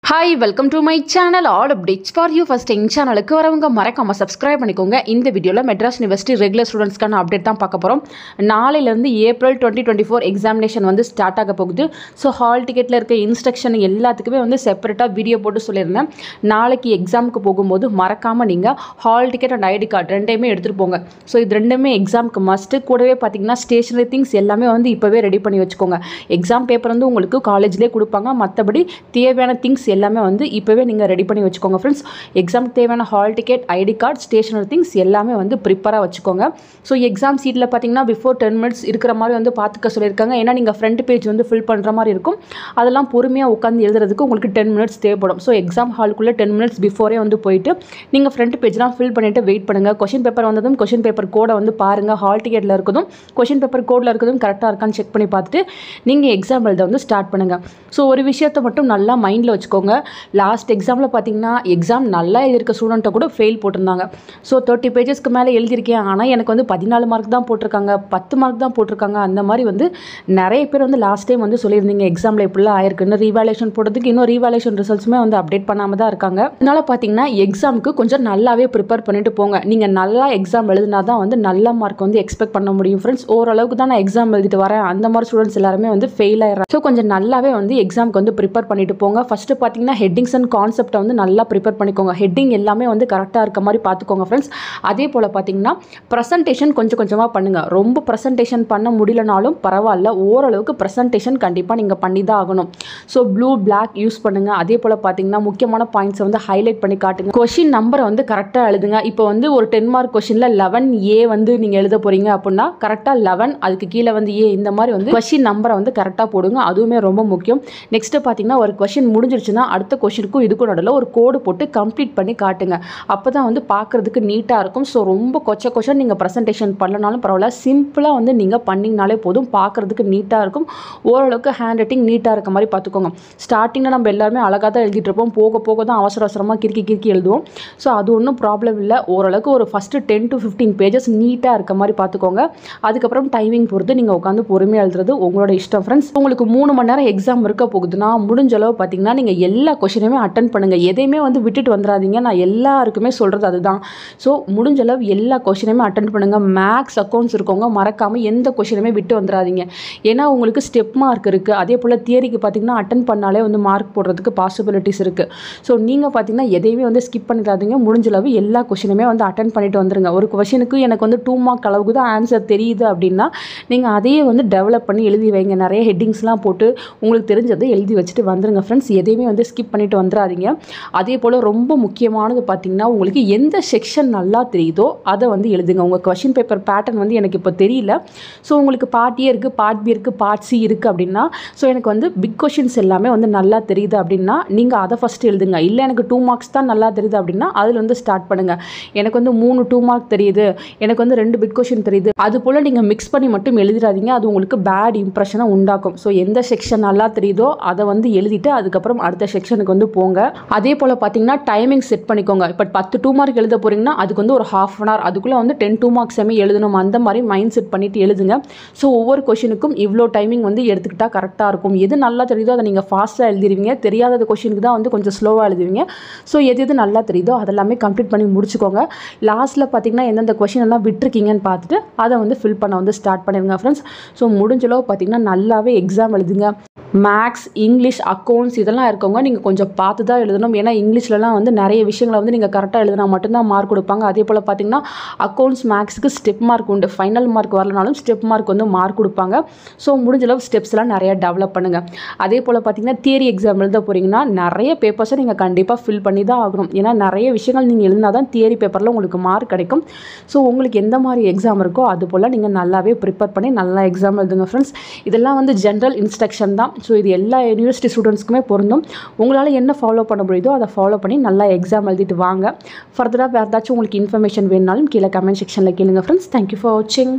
Hi, welcome to my channel. All updates for you. First, in channel க்கு வரவங்க மறக்காம subscribe பண்ணிக்கோங்க. இந்த வீடியோல மெட்ராஸ் யுனிவர்சிட்டி ரெகுலர் ஸ்டூடண்ட்ஸ்க்கான அப்டேட் தான் பார்க்க போறோம். நாளையில இருந்து ஏப்ரல் 2024 எக்ஸாமினேஷன் வந்து ஸ்டார்ட் ஆக போகுது. ஸோ ஹால் டிக்கெட்ல இருக்க இன்ஸ்ட்ரக்ஷன் எல்லாத்துக்குமே வந்து செப்பரேட்டா வீடியோ போட்டு சொல்லியிருந்தேன். நாளைக்கு எக்ஸாமுக்கு போகும்போது மறக்காம நீங்க hall ticket and ID card ரெண்டையுமே எடுத்துட்டு போங்க. ஸோ இது ரெண்டுமே எக்ஸாமுக்கு மஸ்ட். கூடவே பார்த்தீங்கன்னா ஸ்டேஷனரி திங்ஸ் எல்லாமே வந்து இப்போவே ரெடி பண்ணி வச்சுக்கோங்க. எக்ஸாம் பேப்பர் வந்து உங்களுக்கு காலேஜ்லேயே கொடுப்பாங்க. மற்றபடி தேவையான திங்ஸ் எல்லாமே வந்து இப்போவே நீங்கள் ரெடி பண்ணி வச்சுக்கோங்க ஃப்ரெண்ட்ஸ். எக்ஸாமுக்கு தேவையான hall ticket, ID card, stationery things எல்லாமே வந்து ப்ரிப்பராக வச்சுக்கோங்க. ஸோ எக்ஸாம் சீட்டில் பார்த்தீங்கன்னா பிஃபோர் 10 minutes இருக்கிற மாதிரி வந்து பார்த்துக்க சொல்லியிருக்காங்க. ஏன்னா நீங்கள் ஃப்ரண்ட் பேஜ் வந்து ஃபில் பண்ணுற மாதிரி இருக்கும். அதெல்லாம் பொறுமையாக உட்காந்து எழுதுறதுக்கு உங்களுக்கு 10 minutes தேவைப்படும். ஸோ எக்ஸாம் ஹாலுக்குள்ளே 10 minutes பிஃபோரே வந்து போயிட்டு நீங்கள் ஃப்ரண்ட் பேஜ்லாம் ஃபில் பண்ணிவிட்டு வெயிட் பண்ணுங்கள். கொஷின் பேப்பர் வந்ததும் கொஷின் பேப்பர் கோடை வந்து பாருங்கள். ஹால் டிக்கெட்டில் இருக்கிறதும் கொஷின் பேப்பர் கோடில் இருக்கிறதும் கரெக்டாக இருக்கான்னு செக் பண்ணி பார்த்துட்டு நீங்கள் எக்ஸாம் எழுத வந்து ஸ்டார்ட் பண்ணுங்கள். ஸோ ஒரு விஷயத்தை மட்டும் நல்லா மைண்டில் வச்சுக்கோங்க. லாஸ்ட் எக்ஸாமில் பார்த்தீங்கன்னா எக்ஸாம் நல்லா எழுதியிருக்க ஸ்டூடெண்ட்டை கூட ஃபெயில் போட்டிருந்தாங்க. ஸோ 30 pagesக்கு மேலே எழுதியிருக்கேன், ஆனால் எனக்கு வந்து 14 மார்க் தான் போட்டிருக்காங்க, 10 மார்க் தான் போட்டிருக்காங்க. அந்த மாதிரி வந்து நிறைய பேர் வந்து லாஸ்ட் டைம் வந்து சொல்லியிருந்தீங்க எக்ஸாமில் இப்படிலாம் ஆயிருக்குன்னு. ரீவாலேஷன் போடுறதுக்கு இன்னும் ரீவாலேஷன் ரிசல்ட்ஸுமே வந்து அப்டேட் பண்ணாமல் தான் இருக்காங்க. அதனால் பார்த்தீங்கன்னா எக்ஸாமுக்கு கொஞ்சம் நல்லாவே ப்ரிப்பேர் பண்ணிட்டு போங்க. நீங்கள் நல்லா எக்ஸாம் எழுதினா தான் வந்து நல்ல மார்க் வந்து எக்ஸ்பெக்ட் பண்ண முடியும் ஃப்ரெண்ட்ஸ். ஓரளவுக்கு தான் நான் எக்ஸாம் எழுதிட்டு வரேன், அந்த மாதிரி ஸ்டூடெண்ட்ஸ் எல்லாருமே வந்து ஃபெயில் ஆயிடுறாங்க. ஸோ கொஞ்சம் நல்லாவே வந்து எக்ஸாமுக்கு வந்து ப்ரிப்பேர் பண்ணிட்டு போங்க. ஃபஸ்ட்டு பார்த்தீங்கன்னா ஹெட்டிங்ஸ் அண்ட் கான்செப்டை வந்து நல்லா ப்ரிப்பேர் பண்ணிக்கோங்க. ஹெட்டிங் எல்லாமே வந்து கரெக்டாக இருக்க மாதிரி பார்த்துக்கோங்க ஃப்ரெண்ட்ஸ். அதே போல் பார்த்தீங்கன்னா ப்ரெசன்டேஷன் கொஞ்சம் கொஞ்சமாக பண்ணுங்கள். ரொம்ப ப்ரெசன்டேஷன் பண்ண முடியலனாலும் பரவாயில்ல, ஓரளவுக்கு ப்ரெசன்டேஷன் கண்டிப்பாக நீங்கள் பண்ணி தான் ஆகணும். ஸோ ப்ளூ பிளாக் யூஸ் பண்ணுங்கள். அதே போல் பார்த்தீங்கன்னா முக்கியமான பாயிண்ட்ஸை வந்து ஹைலைட் பண்ணி காட்டுங்க. கொஷின் நம்பரை வந்து கரெக்டாக எழுதுங்க. இப்போ வந்து ஒரு 10 மார்க் கொஷினில் 11A வந்து நீங்கள் எழுத போகிறீங்க அப்படின்னா கரெக்டாக 11 அதுக்கு கீழே வந்து A, இந்த மாதிரி வந்து கொஷின் நம்பரை வந்து கரெக்டாக போடுங்க. அதுவுமே ரொம்ப முக்கியம். நெக்ஸ்ட்டு பார்த்தீங்கன்னா ஒரு கொஷின் முடிஞ்சிருச்சுன்னா அடுத்த கொஷினுக்கும் இதுக்கும் நடுவில் ஒரு கோடு போட்டு கம்ப்ளீட் பண்ணி காட்டுங்க. அப்போ தான் வந்து பார்க்குறதுக்கு நீட்டாக இருக்கும். ஸோ ரொம்ப கொஷன் நீங்கள் ப்ரெசன்டேஷன் பண்ணலனாலும் பரவாயில்ல, சிம்பிளாக வந்து நீங்கள் பண்ணிங்கனாலே போதும், பார்க்குறதுக்கு நீட்டாக இருக்கும். ஓரளவுக்கு ஹேண்ட் ரைட்டிங் நீட்டாக இருக்க மாதிரி பார்த்துக்கோங்க. ஸ்டார்டிங்கில் நம்ம எல்லாருமே அழகாக தான் எழுதிட்டு இருப்போம், போக போக தான் அவசரமாக கிறுக்கி எழுதுவோம். ஸோ அது ஒன்றும் ப்ராப்ளம் இல்லை. ஓரளவுக்கு ஒரு ஃபஸ்ட்டு 10 to 15 pages நீட்டாக இருக்க மாதிரி பார்த்துக்கோங்க. அதுக்கப்புறம் டைமிங் பொறுத்து நீங்கள் உட்காந்து பொறுமையாக எழுதுறது உங்களோட இஷ்டம் ஃப்ரெண்ட்ஸ். உங்களுக்கு 3 மணி நேரம் எக்ஸாம் இருக்க போகுதுன்னா முடிஞ்ச அளவு பார்த்தீங்கன்னா நீங்கள் எல்லா கொஷினுமே அட்டன் பண்ணுங்கள். எதையுமே வந்து விட்டுட்டு வந்துடாதீங்க. நான் எல்லாருக்குமே சொல்கிறது அதுதான். ஸோ முடிஞ்ச அளவு எல்லா கொஷினுமே அட்டன் பண்ணுங்கள். மேக்ஸ் அக்கௌண்ட்ஸ் இருக்கவங்க மறக்காமல் எந்த கொஷினுமே விட்டு வந்துடாதீங்க. ஏன்னா உங்களுக்கு ஸ்டெப் மார்க் இருக்குது. அதே போல் தியரிக்கு பார்த்தீங்கன்னா அட்டன் பண்ணாலே வந்து மார்க் போடுறதுக்கு பாசிபிலிட்டிஸ் இருக்குது. ஸோ நீங்கள் பார்த்தீங்கன்னா எதையுமே வந்து ஸ்கிப் பண்ணிடாதீங்க. முடிஞ்ச அளவு எல்லா கொஷினுமே வந்து அட்டன் பண்ணிட்டு வந்துருங்க. ஒரு கொஷினுக்கு எனக்கு வந்து 2 மார்க் அளவுக்கு தான் ஆன்சர் தெரியுது அப்படின்னா நீங்கள் அதையே வந்து டெவலப் பண்ணி எழுதி வைங்க. நிறைய ஹெட்டிங்ஸ்லாம் போட்டு உங்களுக்கு தெரிஞ்சதை எழுதி வச்சுட்டு வந்துருங்க ஃப்ரெண்ட்ஸ். எதையுமே வந்து ஸ்கிப் பண்ணிட்டு வந்துடாதீங்க. அதே போல் ரொம்ப முக்கியமானது பார்த்தீங்கன்னா உங்களுக்கு எந்த செக்ஷன் நல்லா தெரியுதோ அதை வந்து எழுதுங்க. உங்கள் கொஷின் பேப்பர் பேட்டர்ன் வந்து எனக்கு இப்போ தெரியல. ஸோ உங்களுக்கு பார்ட் ஏ இருக்குது, பார்ட் பி இருக்குது, பார்ட் சி இருக்குது அப்படின்னா, ஸோ எனக்கு வந்து பிக் கொஷின்ஸ் எல்லாமே வந்து நல்லா தெரியுது அப்படின்னா நீங்கள் அதை ஃபஸ்ட்டு எழுதுங்க. இல்லை எனக்கு 2 மார்க்ஸ் தான் நல்லா தெரியுது அப்படின்னா அதில் வந்து ஸ்டார்ட் பண்ணுங்கள். எனக்கு வந்து 3 2 மார்க் தெரியுது, எனக்கு வந்து 2 பிக் கொஷின் தெரியுது, அது போல் நீங்கள் மிக்ஸ் பண்ணி மட்டும் எழுதிடாதீங்க. அது உங்களுக்கு பேட் இம்ப்ரெஷனை உண்டாக்கும். ஸோ எந்த செக்ஷன் நல்லா தெரியுதோ அதை வந்து எழுதிட்டு அதுக்கப்புறம் அடுத்த செக்ஷனுக்கு வந்து போங்க. அதே போல் பார்த்தீங்கன்னா டைமிங் செட் பண்ணிக்கோங்க. இப்போ 10 2 மார்க் எழுத போகிறீங்கன்னா அதுக்கு வந்து ஒரு ½ an hour, அதுக்குள்ளே வந்து 10 2 மார்க்ஸ் எழுதணும். அந்த மாதிரி மைண்ட் செட் பண்ணிவிட்டு எழுதுங்க. ஸோ ஒவ்வொரு கொஷினுக்கும் இவ்வளோ டைமிங் வந்து எடுத்துக்கிட்டால் கரெக்டாக இருக்கும். எது நல்லா தெரியுதோ அதை நீங்கள் ஃபாஸ்ட்டாக எழுதிடுவீங்க. தெரியாத கொஷினுக்கு தான் வந்து கொஞ்சம் ஸ்லோவாக எழுதுவீங்க. ஸோ எது நல்லா தெரியுதோ அதெல்லாமே கம்ப்ளீட் பண்ணி முடிச்சுக்கோங்க. லாஸ்ட்டில் பார்த்தீங்கன்னா எந்தெந்த கொஷின் எல்லாம் விட்டுருக்கீங்கன்னு பார்த்துட்டு அதை வந்து ஃபில் பண்ண வந்து ஸ்டார்ட் பண்ணிடுங்க ஃப்ரெண்ட்ஸ். ஸோ முடிஞ்சளவு பார்த்தீங்கன்னா நல்லாவே எக்ஸாம் எழுதுங்க. மேக்ஸ், இங்கிலீஷ், அக்கௌண்ட்ஸ் இதெல்லாம் இருக்கவங்க நீங்கள் கொஞ்சம் பார்த்து தான் எழுதணும். ஏன்னா இங்கிலீஷ்லலாம் வந்து நிறைய விஷயங்களை வந்து நீங்கள் கரெக்டாக எழுதினா மட்டும்தான் மார்க் கொடுப்பாங்க. அதே போல் பார்த்தீங்கன்னா அக்கௌண்ட்ஸ் மேக்ஸுக்கு ஸ்டெப் மார்க் உண்டு. ஃபைனல் மார்க் வரலனாலும் ஸ்டெப் மார்க் வந்து மார்க் கொடுப்பாங்க. ஸோ முடிஞ்சளவு ஸ்டெப்ஸ்லாம் நிறையா டெவலப் பண்ணுங்கள். அதே போல் பார்த்தீங்கன்னா தியரி எக்ஸாம் எழுத போகிறீங்கன்னா நிறைய பேப்பர்ஸை நீங்கள் கண்டிப்பாக ஃபில் பண்ணி தான் ஆகணும். ஏன்னா நிறைய விஷயங்கள் நீங்கள் எழுதினா தான் தியரி பேப்பரில் உங்களுக்கு மார்க் கிடைக்கும். ஸோ உங்களுக்கு எந்த மாதிரி எக்ஸாம் இருக்கோ அது போல் நீங்கள் நல்லாவே ப்ரிப்பேர் பண்ணி நல்லா எக்ஸாம் எழுதுங்க ஃப்ரெண்ட்ஸ். இதெல்லாம் வந்து ஜென்ரல் இன்ஸ்ட்ரக்ஷன் தான். ஸோ இது எல்லா யூனிவர்சிட்டி ஸ்டூடெண்ட்ஸ்க்குமே பொருந்தும். உங்களால் என்ன ஃபாலோ பண்ண முடியுதோ அதை ஃபாலோ பண்ணி நல்லா எக்ஸாம் எழுதிட்டு வாங்க. ஃபர்தராக வேறு ஏதாச்சும் உங்களுக்கு இன்ஃபர்மேஷன் வேணுனாலும் கீழே கமெண்ட் செக்ஷனில் கேளுங்க ஃப்ரெண்ட்ஸ். தேங்க்யூ ஃபார் வாட்சிங்.